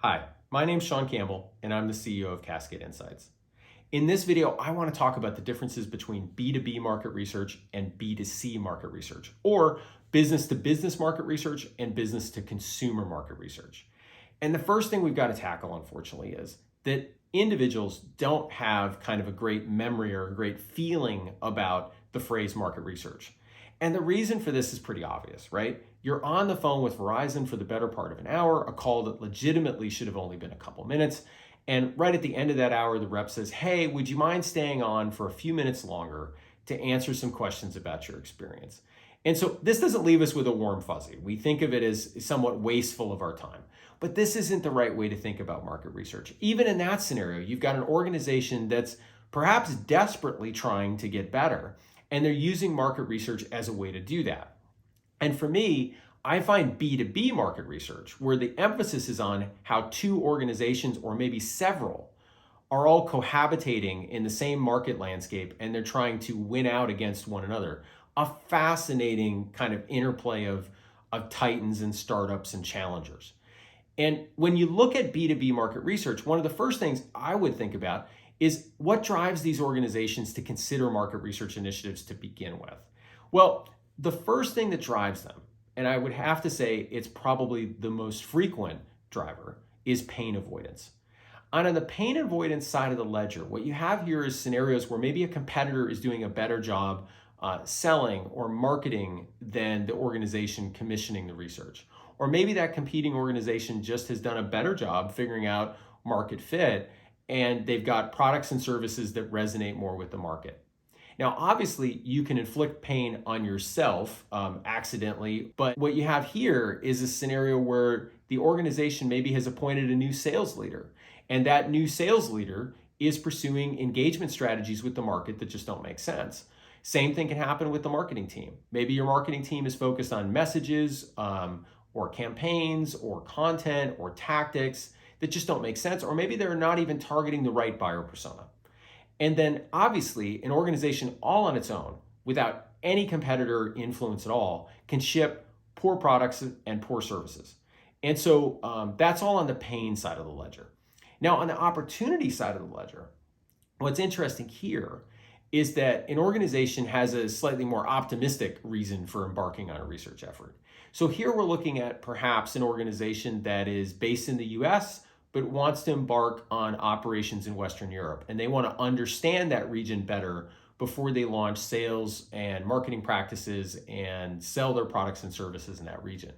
Hi, my name's Sean Campbell, and I'm the CEO of Cascade Insights. In this video, I want to talk about the differences between B2B market research and B2C market research, or business to business market research and business to consumer market research. And the first thing we've got to tackle, unfortunately, is that individuals don't have kind of a great memory or a great feeling about the phrase market research. And the reason for this is pretty obvious, right? You're on the phone with Verizon for the better part of an hour, a call that legitimately should have only been a couple minutes. And right at the end of that hour, the rep says, "Hey, would you mind staying on for a few minutes longer to answer some questions about your experience?" And so this doesn't leave us with a warm fuzzy. We think of it as somewhat wasteful of our time. But this isn't the right way to think about market research. Even in that scenario, you've got an organization that's perhaps desperately trying to get better, and they're using market research as a way to do that. And for me, I find B2B market research, where the emphasis is on how two organizations or maybe several are all cohabitating in the same market landscape and they're trying to win out against one another. A fascinating kind of interplay of titans and startups and challengers. And when you look at B2B market research, one of the first things I would think about is what drives these organizations to consider market research initiatives to begin with. Well, the first thing that drives them, and I would have to say it's probably the most frequent driver, is pain avoidance. And on the pain avoidance side of the ledger, what you have here is scenarios where maybe a competitor is doing a better job selling or marketing than the organization commissioning the research. Or maybe that competing organization just has done a better job figuring out market fit, and they've got products and services that resonate more with the market. Now, obviously, you can inflict pain on yourself accidentally, but what you have here is a scenario where the organization maybe has appointed a new sales leader, and that new sales leader is pursuing engagement strategies with the market that just don't make sense. Same thing can happen with the marketing team. Maybe your marketing team is focused on messages or campaigns or content or tactics that just don't make sense, or maybe they're not even targeting the right buyer persona. And then obviously an organization all on its own, without any competitor influence at all, can ship poor products and poor services. And so that's all on the pain side of the ledger. Now on the opportunity side of the ledger, what's interesting here is that an organization has a slightly more optimistic reason for embarking on a research effort. So here we're looking at perhaps an organization that is based in the US, but wants to embark on operations in Western Europe. And they want to understand that region better before they launch sales and marketing practices and sell their products and services in that region.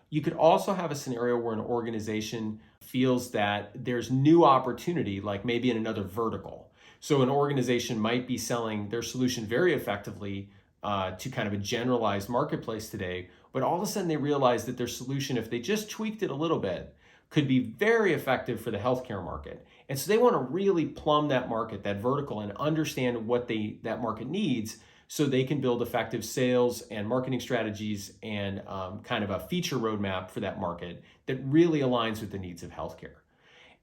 You could also have a scenario where an organization feels that there's new opportunity, like maybe in another vertical. So an organization might be selling their solution very effectively to kind of a generalized marketplace today, but all of a sudden they realize that their solution, if they just tweaked it a little bit, could be very effective for the healthcare market. And so they want to really plumb that market, that vertical, and understand what that market needs so they can build effective sales and marketing strategies and kind of a feature roadmap for that market that really aligns with the needs of healthcare.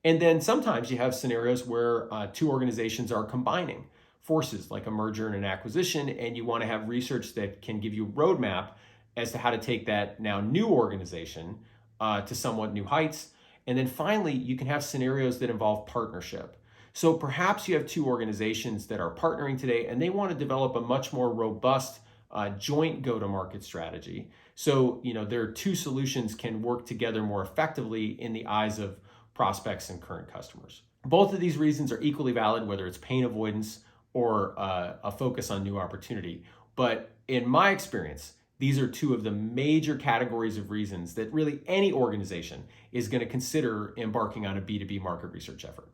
And then sometimes you have scenarios where two organizations are combining forces, like a merger and an acquisition, and you want to have research that can give you a roadmap as to how to take that now new organization to somewhat new heights. And then finally, you can have scenarios that involve partnership. So perhaps you have two organizations that are partnering today, and they want to develop a much more robust joint go-to-market strategy. So, their two solutions can work together more effectively in the eyes of prospects and current customers. Both of these reasons are equally valid, whether it's pain avoidance or a focus on new opportunity. But in my experience, these are two of the major categories of reasons that really any organization is going to consider embarking on a B2B market research effort.